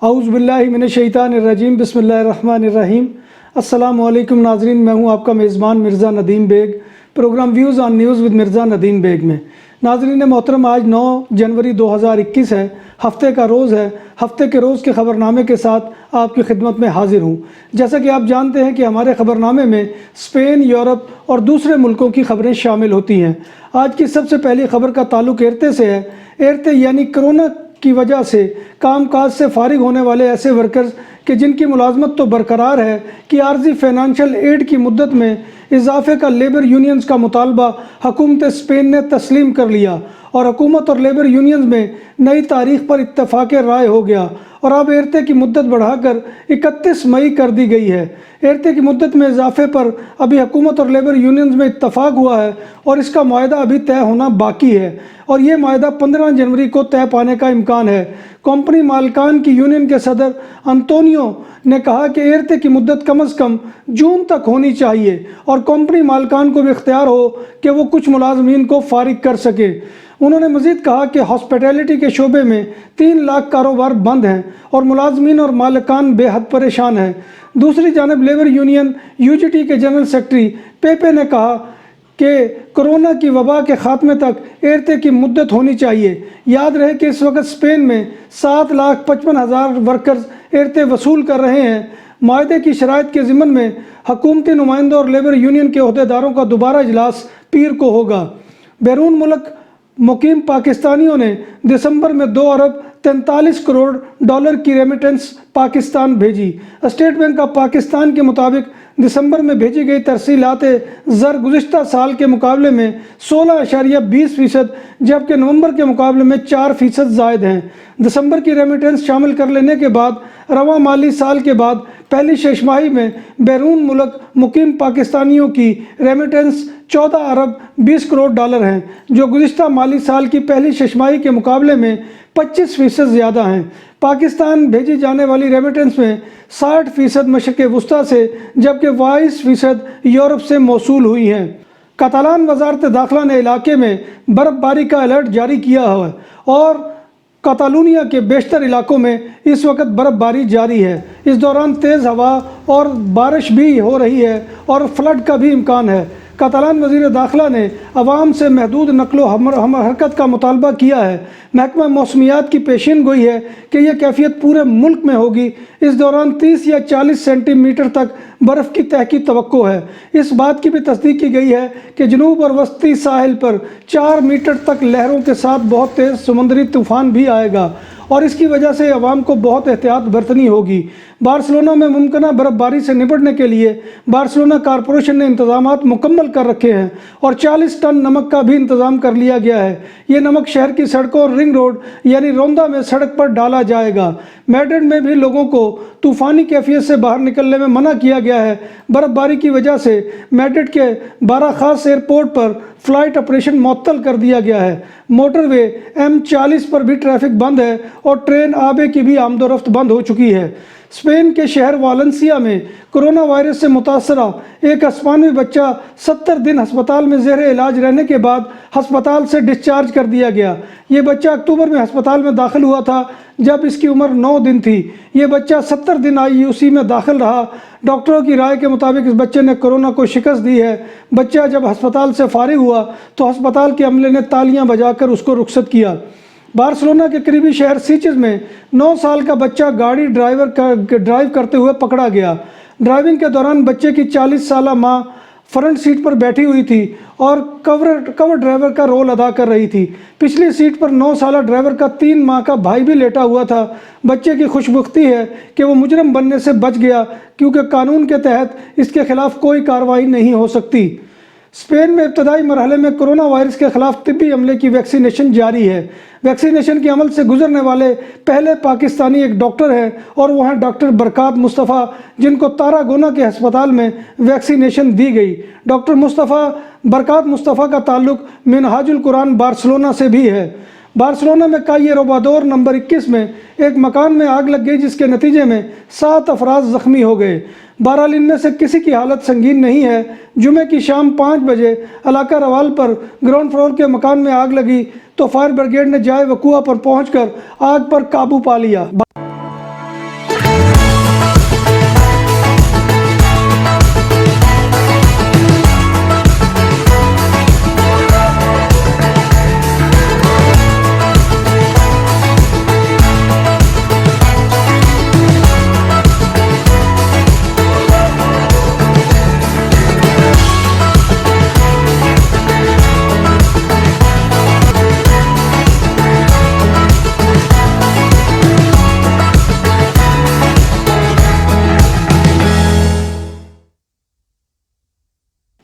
اعوذ باللہ من الشیطان الرجیم بسم اللہ الرحمن الرحیم۔ السلام علیکم ناظرین، میں ہوں آپ کا میزبان Mirza Nadeem Baig, programme views on news with Mirza Nadeem Baig میں۔ ناظرین محترم، آج 9 جنوری 2021 ہے، ہفتے کا روز ہے۔ ہفتے کے روز کے خبر نامے کے ساتھ آپ کی خدمت میں حاضر ہوں۔ جیسا کہ آپ جانتے ہیں کہ ہمارے خبر نامے میں اسپین، یورپ اور دوسرے ملکوں کی خبریں شامل ہوتی ہیں۔ آج کی سب سے پہلی خبر کا تعلق ایرٹے سے ہے۔ ایرٹے یعنی کرونا کی وجہ سے کام کاج سے فارغ ہونے والے ایسے ورکرز کہ جن کی ملازمت تو برقرار ہے کہ عارضی فائنانشیل ایڈ کی مدت میں اضافے کا لیبر یونینز کا مطالبہ حکومت اسپین نے تسلیم کر لیا اور حکومت اور لیبر یونینز میں نئی تاریخ پر اتفاق رائے ہو گیا اور اب ایرٹے کی مدت بڑھا کر 31 مئی کر دی گئی ہے۔ ایرٹے کی مدت میں اضافے پر ابھی حکومت اور لیبر یونینز میں اتفاق ہوا ہے اور اس کا معاہدہ ابھی طے ہونا باقی ہے اور یہ معاہدہ 15 جنوری کو طے پانے کا امکان ہے۔ کمپنی مالکان کی یونین کے صدر انطونیو نے کہا کہ ایرٹے کی مدت کم از کم جون تک ہونی چاہیے اور کمپنی مالکان کو بھی اختیار ہو کہ وہ کچھ ملازمین کو فارغ کر سکے۔ انہوں نے مزید کہا کہ ہاسپٹیلٹی کے شعبے میں 3 لاکھ کاروبار بند ہیں اور ملازمین اور مالکان بے حد پریشان ہیں۔ دوسری جانب لیبر یونین UGT کے جنرل سیکرٹری پیپے نے کہا کہ کرونا کی وبا کے خاتمے تک ایرٹے کی مدت ہونی چاہیے۔ یاد رہے کہ اس وقت اسپین میں 7,55,000 ورکرز ایرٹے وصول کر رہے ہیں۔ معاہدے کی شرائط کے ضمن میں حکومتی نمائندوں اور لیبر یونین کے عہدیداروں کا دوبارہ اجلاس پیر کو ہوگا۔ بیرون ملک مقیم پاکستانیوں نے دسمبر میں 2 ارب 43 کروڑ ڈالر کی ریمیٹنس پاکستان بھیجی۔ اسٹیٹ بینک آف پاکستان کے مطابق دسمبر میں بھیجی گئی ترسیلات زر گزشتہ سال کے مقابلے میں 16.20%، جبکہ نومبر کے مقابلے میں 4% زائد ہیں۔ دسمبر کی ریمیٹنس شامل کر لینے کے بعد رواں مالی سال کے بعد پہلی 6 ماہی میں بیرون ملک مقیم پاکستانیوں کی ریمیٹنس 14 ارب 20 کروڑ ڈالر ہیں، جو گزشتہ مالی سال کی پہلی 6 ماہی کے مقابلے میں 25% زیادہ ہیں۔ پاکستان بھیجی جانے والی ریمیٹنس میں 60% مشرق وسطیٰ سے جبکہ 22% یورپ سے موصول ہوئی ہیں۔ کاتالان وزارت داخلہ نے علاقے میں برف باری کا الرٹ جاری کیا ہے اور کاتالونیا کے بیشتر علاقوں میں اس وقت برف باری جاری ہے۔ اس دوران تیز ہوا اور بارش بھی ہو رہی ہے اور فلڈ کا بھی امکان ہے۔ کاتالان وزیر داخلہ نے عوام سے محدود نقل و حرکت کا مطالبہ کیا ہے۔ محکمہ موسمیات کی پیشین گوئی ہے کہ یہ کیفیت پورے ملک میں ہوگی۔ اس دوران 30 یا 40 سینٹی میٹر تک برف کی تہ کی توقع ہے۔ اس بات کی بھی تصدیق کی گئی ہے کہ جنوب اور وسطی ساحل پر 4 میٹر تک لہروں کے ساتھ بہت تیز سمندری طوفان بھی آئے گا اور اس کی وجہ سے عوام کو بہت احتیاط برتنی ہوگی۔ بارسلونا میں ممکنہ برف باری سے نپٹنے کے لیے بارسلونا کارپوریشن نے انتظامات مکمل کر رکھے ہیں اور 40 ٹن نمک کا بھی انتظام کر لیا گیا ہے۔ یہ نمک شہر کی سڑکوں اور رنگ روڈ یعنی روندا میں سڑک پر ڈالا جائے گا۔ میڈرڈ میں بھی لوگوں کو طوفانی کیفیت سے باہر نکلنے میں منع کیا گیا ہے۔ برف باری کی وجہ سے میڈرڈ کے باراخاص ایئرپورٹ پر فلائٹ آپریشن معطل کر دیا گیا ہے۔ موٹر وے M40 پر بھی ٹریفک بند ہے اور ٹرین آبے کی بھی آمد و رفت بند ہو چکی ہے۔ اسپین کے شہر والنسیا میں کرونا وائرس سے متاثرہ ایک ہسپانوی بچہ 70 دن ہسپتال میں زیر علاج رہنے کے بعد ہسپتال سے ڈسچارج کر دیا گیا۔ یہ بچہ اکتوبر میں ہسپتال میں داخل ہوا تھا جب اس کی عمر 9 دن تھی۔ یہ بچہ 70 دن IUC میں داخل رہا۔ ڈاکٹروں کی رائے کے مطابق اس بچے نے کرونا کو شکست دی ہے۔ بچہ جب ہسپتال سے فارغ ہوا تو ہسپتال کے عملے نے تالیاں بجا کر اس کو رخصت کیا۔ بارسلونا کے قریبی شہر سیچز میں 9 سال کا بچہ گاڑی ڈرائیو کرتے ہوئے پکڑا گیا۔ ڈرائیونگ کے دوران بچے کی 40 سالہ ماں فرنٹ سیٹ پر بیٹھی ہوئی تھی اور کور ڈرائیور کا رول ادا کر رہی تھی۔ پچھلی سیٹ پر 9 سالہ ڈرائیور کا 3 ماہ کا بھائی بھی لیٹا ہوا تھا۔ بچے کی خوشبختی ہے کہ وہ مجرم بننے سے بچ گیا کیونکہ قانون کے تحت اس کے خلاف کوئی کارروائی نہیں ہو سکتی۔ اسپین میں ابتدائی مرحلے میں کرونا وائرس کے خلاف طبی عملے کی ویکسینیشن جاری ہے۔ ویکسینیشن کے عمل سے گزرنے والے پہلے پاکستانی ایک ڈاکٹر ہیں اور وہ ہیں ڈاکٹر برکات مصطفیٰ، جن کو تاراگونا کے ہسپتال میں ویکسینیشن دی گئی۔ ڈاکٹر برکات مصطفیٰ کا تعلق منہاج القرآن بارسلونا سے بھی ہے۔ بارسلونا میں کائے روبادور نمبر 21 میں ایک مکان میں آگ لگ گئی جس کے نتیجے میں 7 افراد زخمی ہو گئے۔ 12 ان میں سے کسی کی حالت سنگین نہیں ہے۔ جمعے کی شام 5 بجے علاقہ روال پر گراؤنڈ فلور کے مکان میں آگ لگی تو فائر بریگیڈ نے جائے وقوع پر پہنچ کر آگ پر قابو پا لیا۔